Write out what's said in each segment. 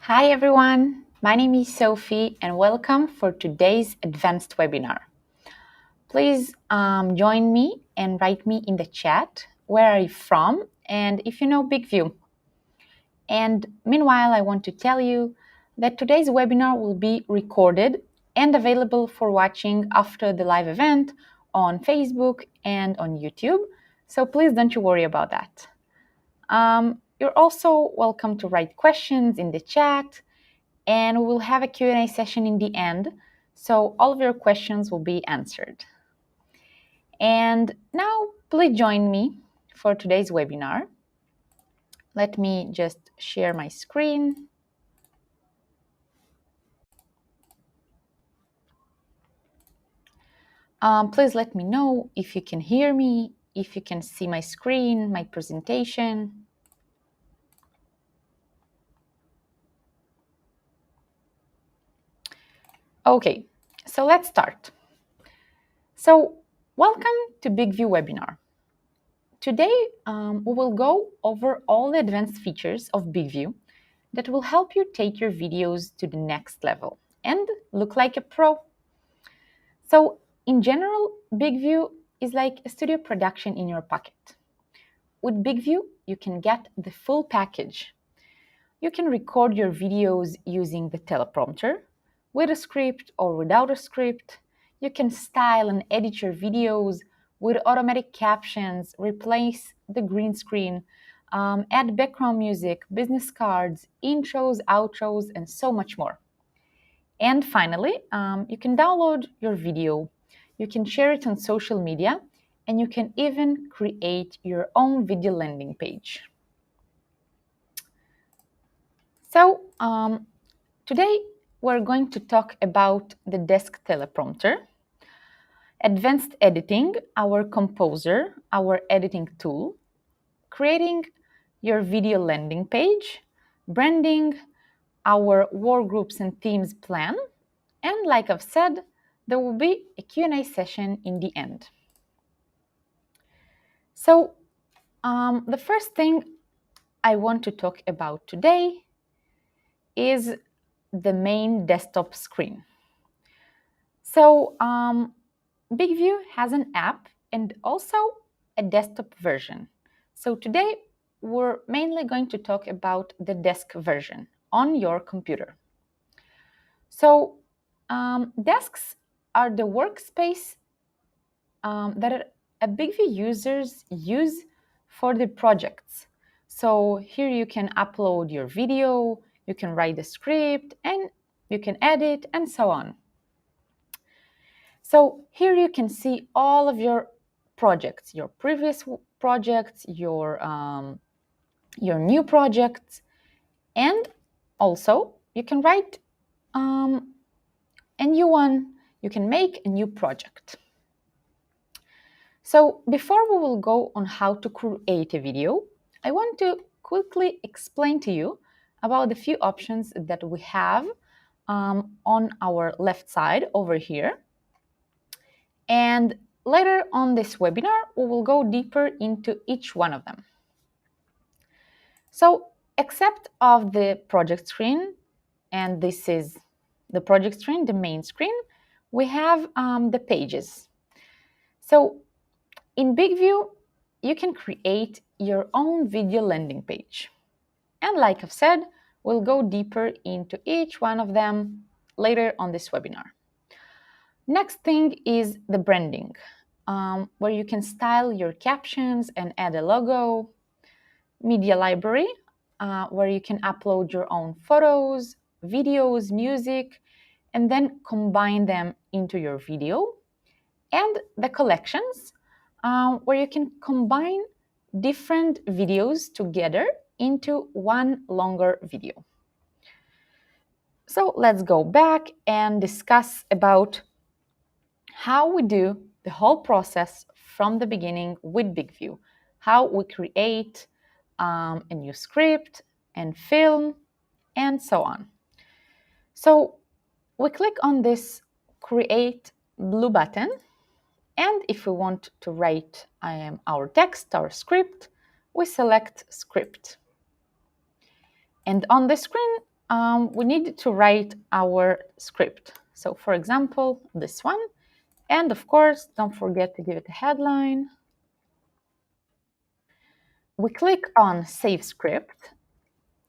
Hi everyone, my name is Sophie and welcome for today's advanced webinar. Please join me and write me in the chat where are you from and if you know BIGVU. And meanwhile, I want to tell you that today's webinar will be recorded and available for watching after the live event on Facebook and on YouTube. So please don't you worry about that. You're also welcome to write questions in the chat, and we'll have a Q&A session in the end, so all of your questions will be answered. And now, please join me for today's webinar. Let me just share my screen. Please let me know if you can hear me, if you can see my screen, my presentation. Okay, so let's start. So, welcome to BIGVU webinar. Today, we will go over all the advanced features of BIGVU that will help you take your videos to the next level and look like a pro. So, in general, BIGVU is like a studio production in your pocket. With BIGVU, you can get the full package. You can record your videos using the teleprompter, with a script or without a script. You can style and edit your videos with automatic captions, replace the green screen, add background music, business cards, intros, outros, and so much more. And finally, you can download your video, you can share it on social media, and you can even create your own video landing page. So today we're going to talk about the desk teleprompter, advanced editing, our composer, our editing tool, creating your video landing page, branding, our workgroups and themes plan, and like I've said, there will be a Q&A session in the end. So the first thing I want to talk about today is the main desktop screen. So BIGVU has an app and also a desktop version. So today we're mainly going to talk about the desk version on your computer. So desks are the workspace that BIGVU users use for the projects. So here you can upload your video, you can write the script, and you can edit, and so on. So here you can see all of your projects, your previous projects, your new projects, and also you can write a new one, you can make a new project. So before we will go on how to create a video, I want to quickly explain to you about the few options that we have on our left side over here. And later on this webinar, we will go deeper into each one of them. So except of the project screen, and this is the project screen, the main screen, we have the pages. So in BIGVU, you can create your own video landing page. And like I've said, we'll go deeper into each one of them later on this webinar. Next thing is the branding, where you can style your captions and add a logo. Media library, where you can upload your own photos, videos, music, and then combine them into your video. And the collections, where you can combine different videos together into one longer video. So let's go back and discuss about how we do the whole process from the beginning with BIGVU, how we create a new script and film, and so on. So we click on this Create blue button, and if we want to write our text, our script, we select Script. And on the screen, we need to write our script. So for example, this one. And of course, don't forget to give it a headline. We click on Save Script,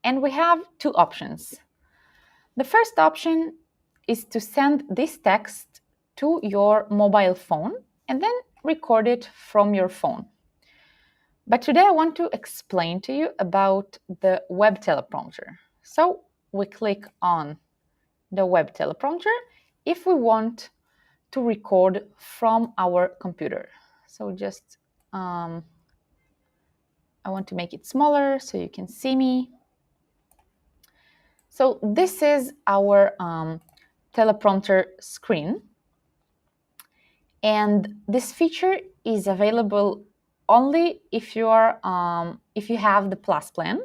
and we have two options. The first option is to send this text to your mobile phone and then record it from your phone. But today I want to explain to you about the web teleprompter. So we click on the web teleprompter if we want to record from our computer. So just I want to make it smaller so you can see me. So this is our teleprompter screen. And this feature is available only if you have the Plus plan.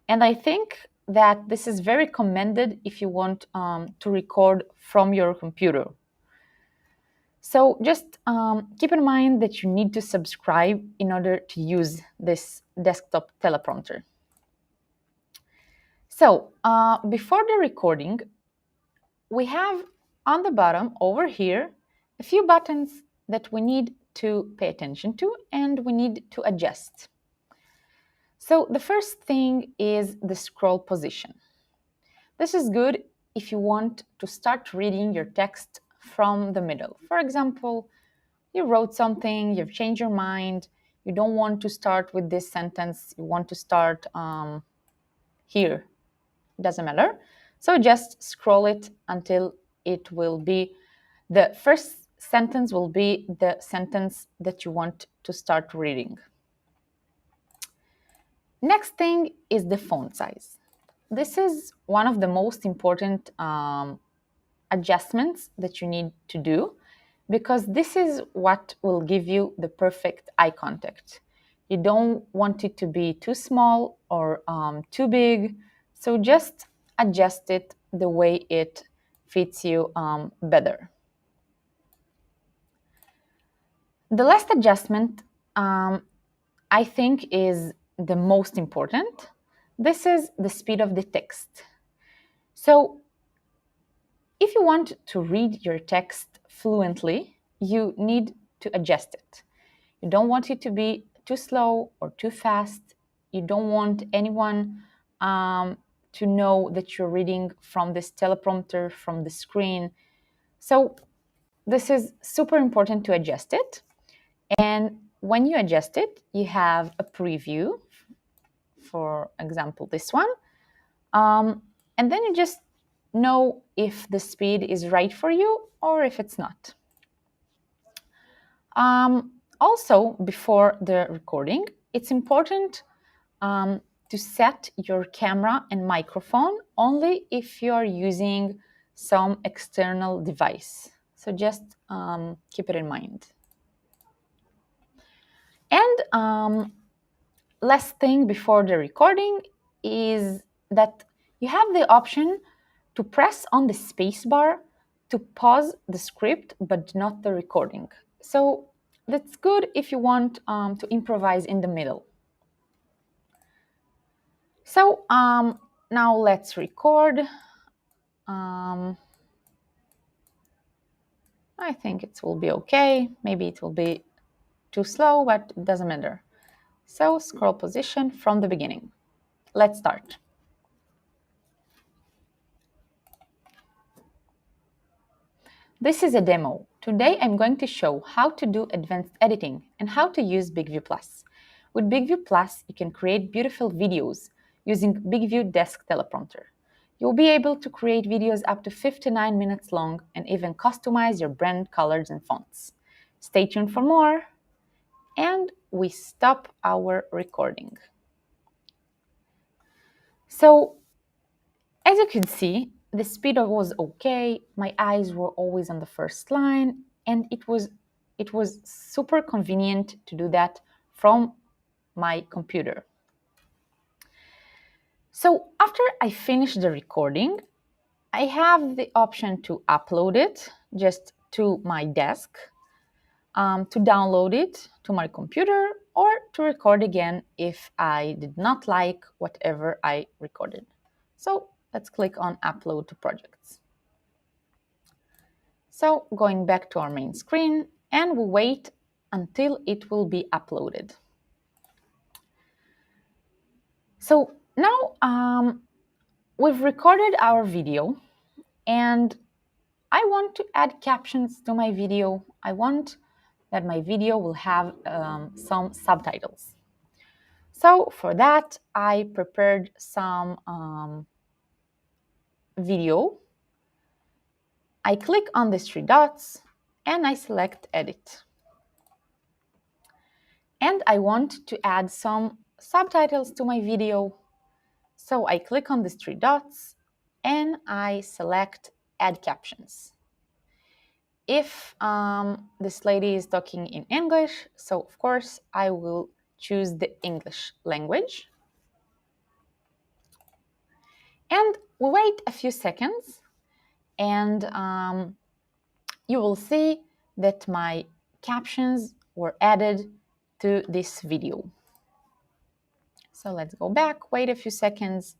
And I think that this is very recommended if you want to record from your computer. So just keep in mind that you need to subscribe in order to use this desktop teleprompter. So before the recording, we have on the bottom over here a few buttons that we need to pay attention to and we need to adjust. So the first thing is the scroll position. This is good if you want to start reading your text from the middle. For example, you wrote something, you've changed your mind, you don't want to start with this sentence, you want to start here. It doesn't matter. So just scroll it until it will be, the first sentence will be the sentence that you want to start reading. Next thing is the font size. This is one of the most important adjustments that you need to do because this is what will give you the perfect eye contact. You don't want it to be too small or too big, so just adjust it the way it fits you better. The last adjustment I think is the most important. This is the speed of the text. So if you want to read your text fluently, you need to adjust it. You don't want it to be too slow or too fast. You don't want anyone to know that you're reading from this teleprompter, from the screen. So this is super important to adjust it. And when you adjust it, you have a preview, for example, this one. And then you just know if the speed is right for you or if it's not. Also, before the recording, it's important to set your camera and microphone only if you're using some external device. So just keep it in mind. And last thing before the recording is that you have the option to press on the spacebar to pause the script but not the recording. So that's good if you want to improvise in the middle. So now let's record. I think it will be okay. Maybe it will be too slow, but it doesn't matter. So scroll position from the beginning. Let's start. This is a demo. Today I'm going to show how to do advanced editing and how to use BIGVU Plus. With BIGVU Plus, you can create beautiful videos using BIGVU Desk Teleprompter. You'll be able to create videos up to 59 minutes long and even customize your brand colors and fonts. Stay tuned for more. And we stop our recording. So, as you can see, the speed was okay. My eyes were always on the first line, and it was super convenient to do that from my computer. So after I finish the recording, I have the option to upload it just to my desk, to download it to my computer, or to record again if I did not like whatever I recorded. So Let's click on Upload to Projects. So going back to our main screen, and we wait until it will be uploaded. So now we've recorded our video, and I want to add captions to my video. I want that my video will have some subtitles. So for that, I prepared some video. I click on these three dots and I select Edit. And I want to add some subtitles to my video. So I click on these three dots and I select Add Captions. If this lady is talking in English, so of course I will choose the English language. And we wait a few seconds, and you will see that my captions were added to this video. So let's go back, wait a few seconds,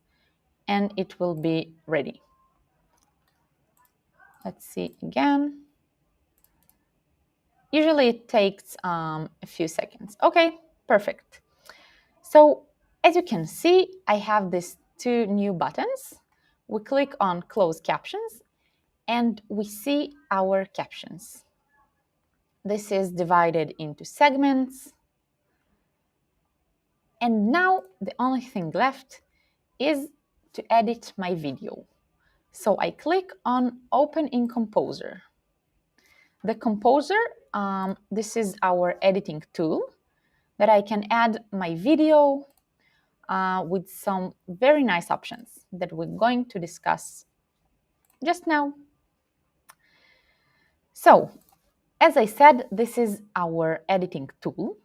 and it will be ready. Let's see again. Usually it takes a few seconds. Okay, perfect. So as you can see, I have these two new buttons. We click on Close Captions, and we see our captions. This is divided into segments. And now the only thing left is to edit my video. So I click on Open in Composer. The Composer, this is our editing tool that I can add my video with some very nice options that we're going to discuss just now. So, as I said, this is our editing tool.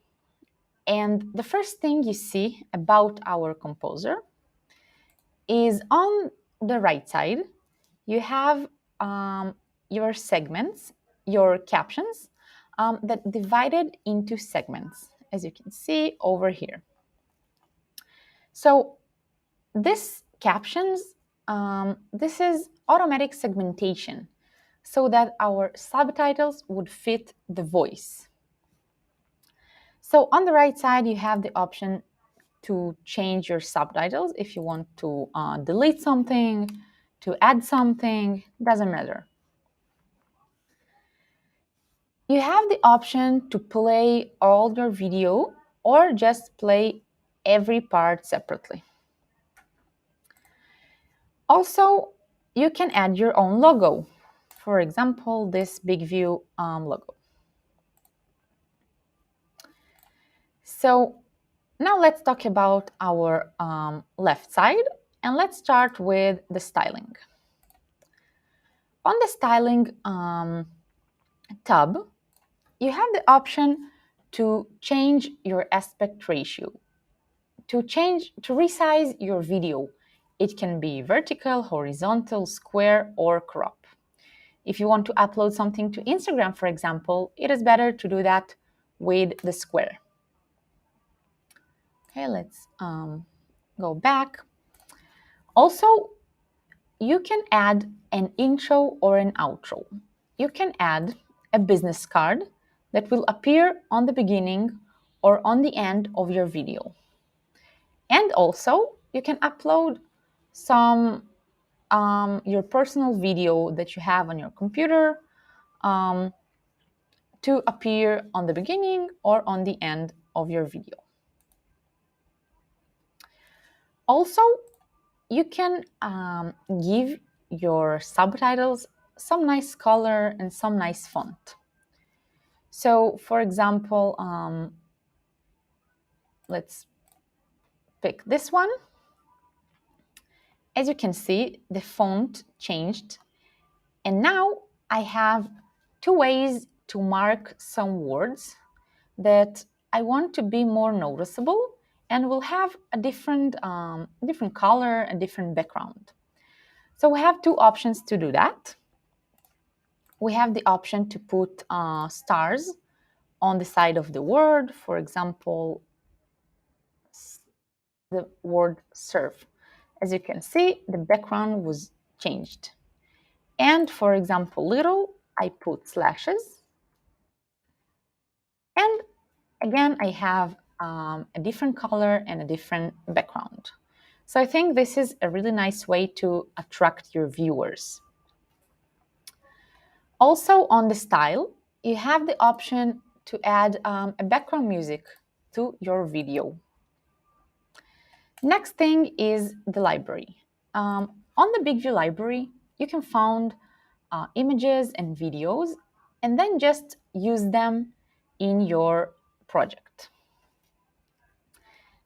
And the first thing you see about our composer is on the right side, you have your segments, your captions that divided into segments, as you can see over here. So this captions, this is automatic segmentation so that our subtitles would fit the voice. So on the right side, you have the option to change your subtitles if you want to delete something, to add something, doesn't matter. You have the option to play all your video or just play every part separately. Also, you can add your own logo. For example, this BIGVU logo. So now let's talk about our left side, and let's start with the styling. On the styling tab, you have the option to change your aspect ratio, to resize your video. It can be vertical, horizontal, square, or crop. If you want to upload something to Instagram, for example, it is better to do that with the square. Okay, let's go back. Also, you can add an intro or an outro. You can add a business card that will appear on the beginning or on the end of your video. And also, you can upload some your personal video that you have on your computer to appear on the beginning or on the end of your video. Also, you can give your subtitles some nice color and some nice font. So, for example, let's pick this one. As you can see, the font changed, and now I have two ways to mark some words that I want to be more noticeable and will have a different color, a different background. So we have two options to do that. We have the option to put stars on the side of the word, for example, the word serve. as you can see, the background was changed. And for example, little, I put slashes. And again, I have a different color and a different background. So I think this is a really nice way to attract your viewers. Also on the style, you have the option to add a background music to your video. Next thing is the library. On the BIGVU library, you can find images and videos and then just use them in your project.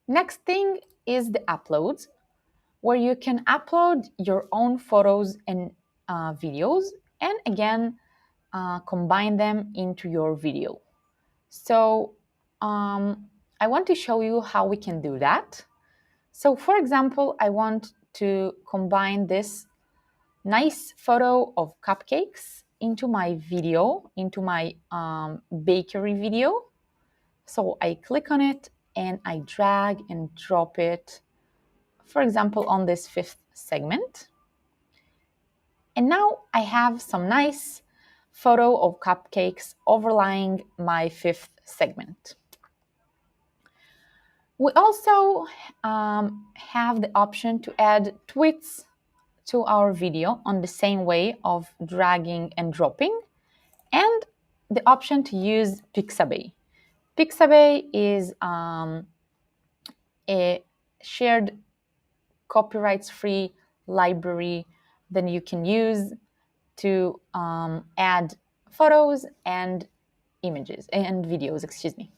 Next thing is the uploads, where you can upload your own photos and videos and again combine them into your video. So I want to show you how we can do that. So for example, I want to combine this nice photo of cupcakes into my video, into my bakery video. So I click on it and I drag and drop it, for example, on this 5th segment. And now I have some nice photo of cupcakes overlying my 5th segment. We also have the option to add tweets to our video on the same way of dragging and dropping, and the option to use Pixabay. Pixabay is a shared copyrights-free library that you can use to add photos and images and videos, excuse me.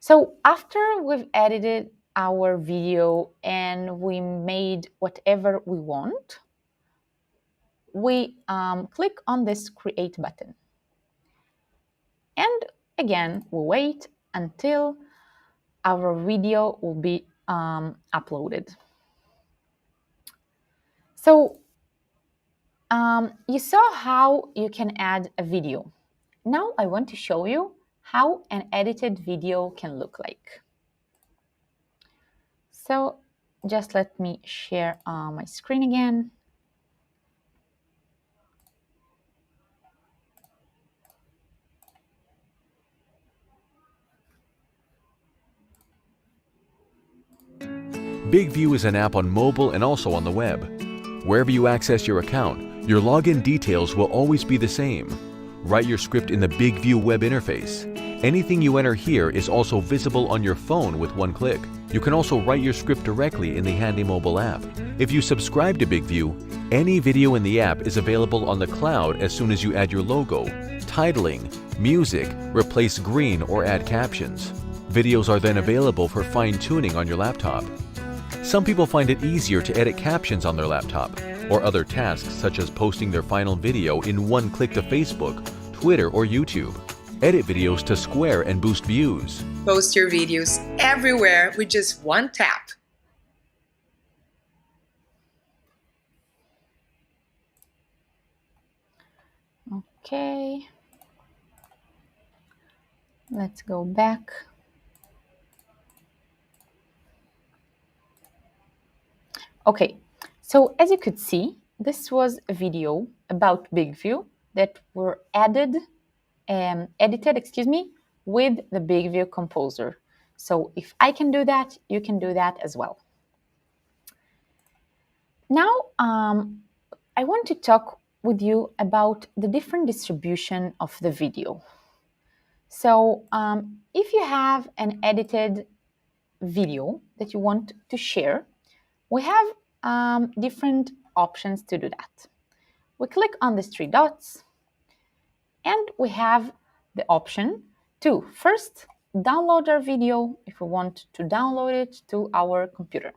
So after we've edited our video and we made whatever we want, we click on this create button. And again, we wait until our video will be uploaded. So you saw how you can add a video. Now I want to show you how an edited video can look like. So just let me share my screen again. BIGVU is an app on mobile and also on the web. Wherever you access your account, your login details will always be the same. Write your script in the BIGVU web interface. Anything you enter here is also visible on your phone with one click. You can also write your script directly in the handy mobile app. If you subscribe to BIGVU, any video in the app is available on the cloud as soon as you add your logo, titling, music, replace green, or add captions. Videos are then available for fine-tuning on your laptop. Some people find it easier to edit captions on their laptop, or other tasks such as posting their final video in one click to Facebook, Twitter, or YouTube. Edit videos to square and boost views. Post your videos everywhere with just one tap. Okay. Let's go back. Okay, so as you could see, this was a video about BIGVU that were edited, with the BIGVU Composer. So if I can do that, you can do that as well. Now, I want to talk with you about the different distribution of the video. So if you have an edited video that you want to share, we have different options to do that. We click on these 3 dots and we have the option to first download our video if we want to download it to our computer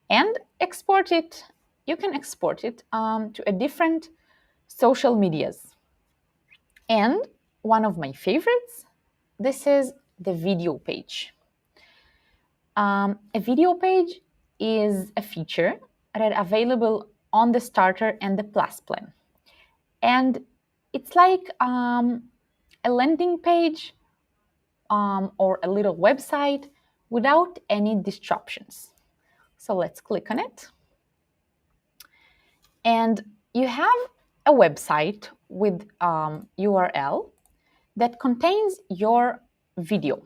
and export it. You can export it to a different social medias. And one of my favorites, this is the video page. A video page is a feature that is available on the Starter and the Plus plan. And it's like a landing page or a little website without any disruptions. So let's click on it. And you have a website with URL that contains your video.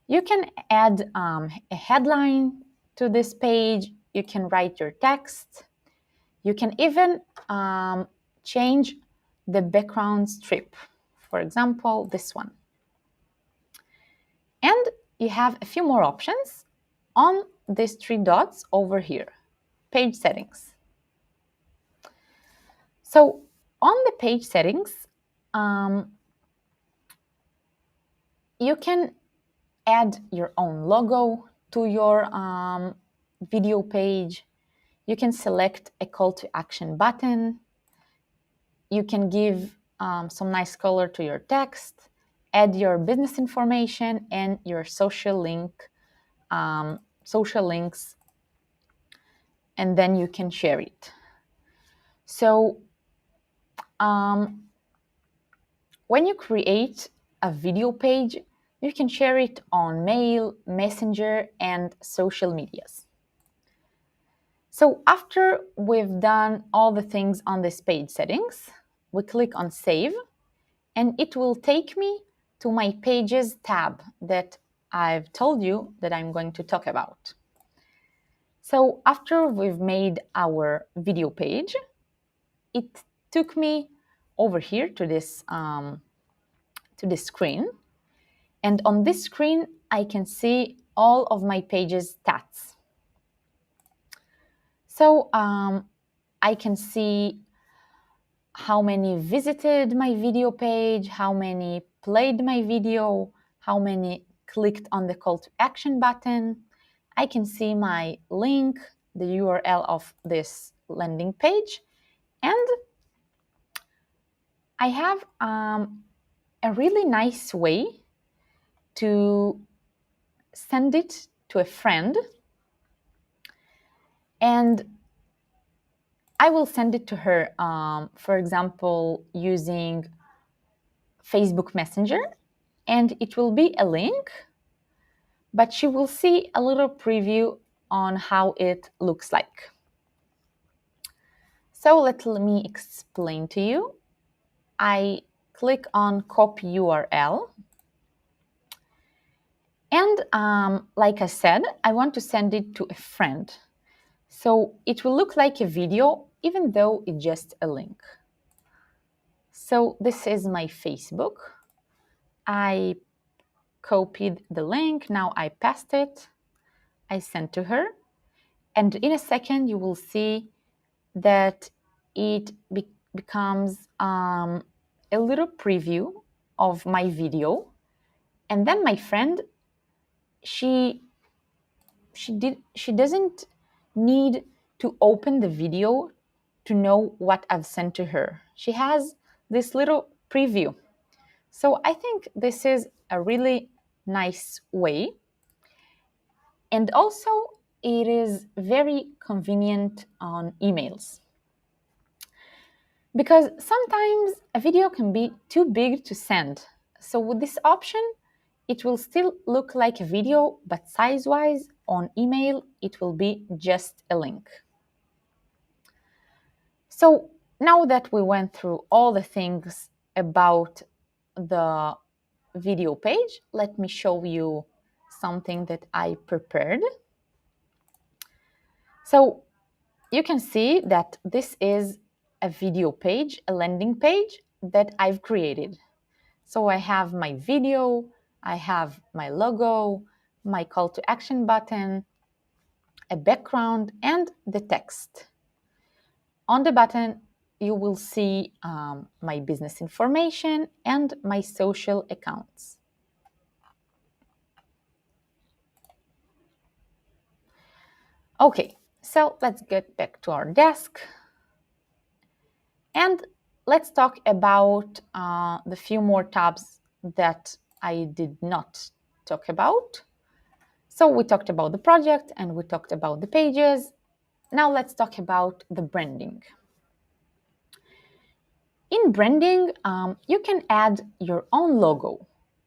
You can add a headline to this page. You can write your text. You can even change the background strip. For example, this one. And you have a few more options on these three dots over here, page settings. So on the page settings, you can add your own logo to your video page. You can select a call to action button. You can give some nice color to your text, add your business information and your social links, and then you can share it. So when you create a video page, you can share it on mail, messenger, and social medias. So after we've done all the things on this page settings, we click on Save, and it will take me to my Pages tab that I've told you that I'm going to talk about. So after we've made our video page, it took me over here to this screen. And on this screen, I can see all of my pages stats. So I can see how many visited my video page, how many played my video, how many clicked on the call to action button. I can see my link, the URL of this landing page, and I have a really nice way to send it to a friend, and I will send it to her, for example, using Facebook Messenger, and it will be a link, but she will see a little preview on how it looks like. So let me explain to you. I click on copy URL, and like I said, I want to send it to a friend. So it will look like a video, even though it's just a link. So this is my Facebook. I copied the link, now I paste it, I sent to her, and in a second you will see that it becomes a little preview of my video, and then my friend, she doesn't need to open the video to know what I've sent to her. She has this little preview. So I think this is a really nice way. And also, it is very convenient on emails. Because sometimes a video can be too big to send. So with this option, it will still look like a video, but size-wise, on email, it will be just a link. So now that we went through all the things about the video page, let me show you something that I prepared. So you can see that this is a video page, a landing page that I've created. So I have my video, I have my logo, my call to action button, a background, and the text. On the button, you will see my business information and my social accounts. Okay, so let's get back to our desk. And let's talk about the few more tabs that I did not talk about. So we talked about the project and we talked about the pages. Now let's talk about the branding. In branding, you can add your own logo,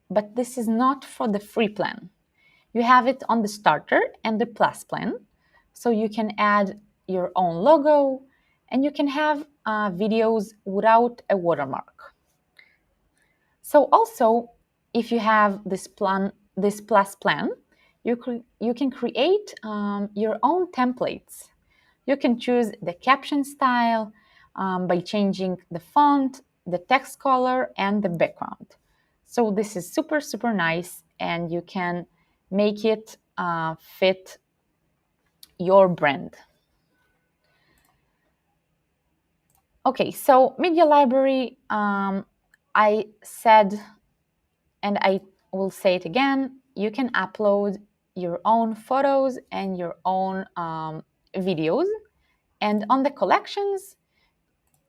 but this is not for the free plan. You have it on the starter and the plus plan. So you can add your own logo, and you can have videos without a watermark. So also, if you have this plus plan, you can create your own templates. You can choose the caption style by changing the font, the text color, and the background. So this is super, super nice, and you can make it fit your brand. Okay, so media library, I said, and I will say it again, you can upload your own photos and your own videos. And on the collections,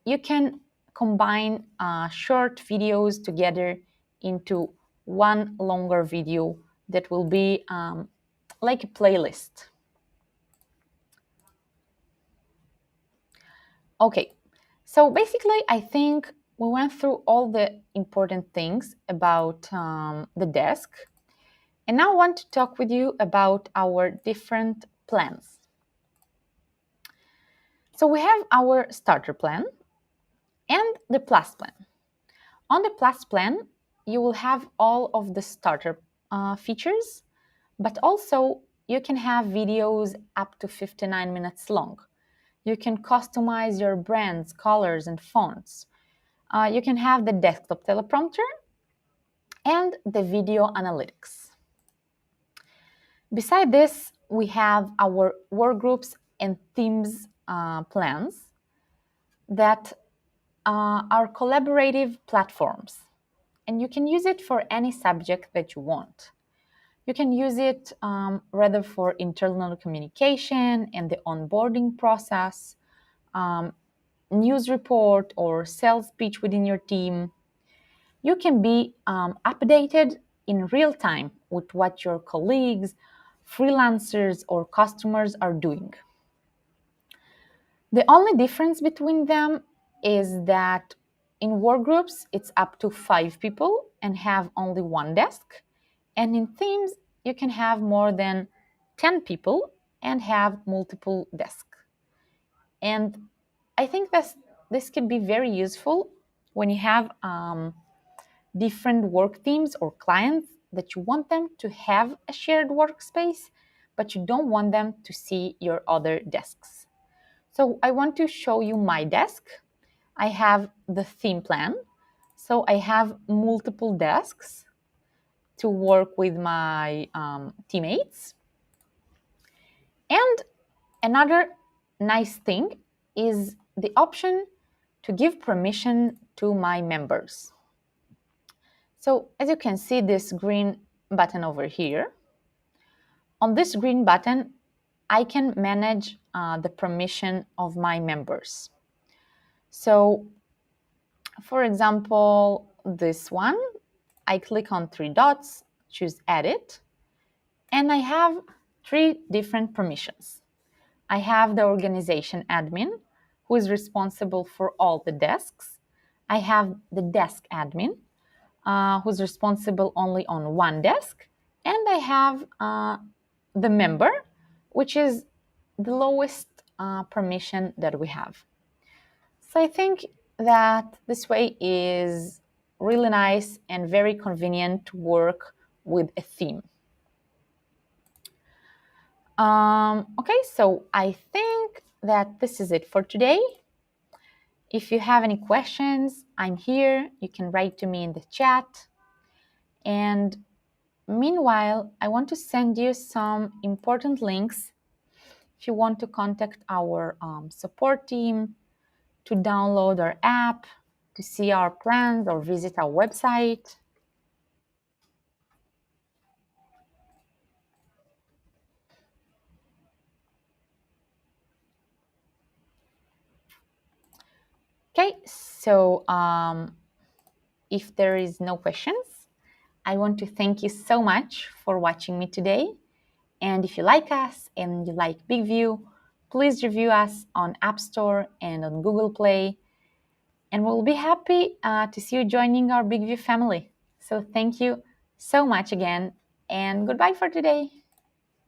you can combine short videos together into one longer video that will be like a playlist. Okay, so basically, I think we went through all the important things about the desk. And now I want to talk with you about our different plans. So we have our starter plan and the plus plan. On the plus plan, you will have all of the starter features, but also you can have videos up to 59 minutes long. You can customize your brands, colors, and fonts. You can have the desktop teleprompter and the video analytics. Beside this, we have our workgroups and themes plans that are collaborative platforms, and you can use it for any subject that you want. You can use it rather for internal communication and the onboarding process, news report or sales pitch within your team. You can be updated in real time with what your colleagues, freelancers, or customers are doing. The only difference between them is that in workgroups, it's up to 5 people and have only one desk. And in themes, you can have more than 10 people and have multiple desks. And I think this can be very useful when you have different work teams or clients that you want them to have a shared workspace, but you don't want them to see your other desks. So I want to show you my desk. I have the theme plan. So I have multiple desks to work with my teammates. And another nice thing is the option to give permission to my members. So as you can see this green button over here, on this green button, I can manage the permission of my members. So for example, this one, I click on 3 dots, choose edit, and I have 3 different permissions. I have the organization admin, who is responsible for all the desks. I have the desk admin, who's responsible only on one desk. And I have the member, which is the lowest permission that we have. So I think that this way is really nice and very convenient to work with a theme. Okay, so I think that this is it for today. If you have any questions, I'm here. You can write to me in the chat. And meanwhile, I want to send you some important links if you want to contact our support team, to download our app, to see our plans, or visit our website. Okay, so if there is no questions, I want to thank you so much for watching me today. And if you like us and you like BIGVU, please review us on App Store and on Google Play. And we'll be happy to see you joining our BIGVU family. So thank you so much again, and goodbye for today.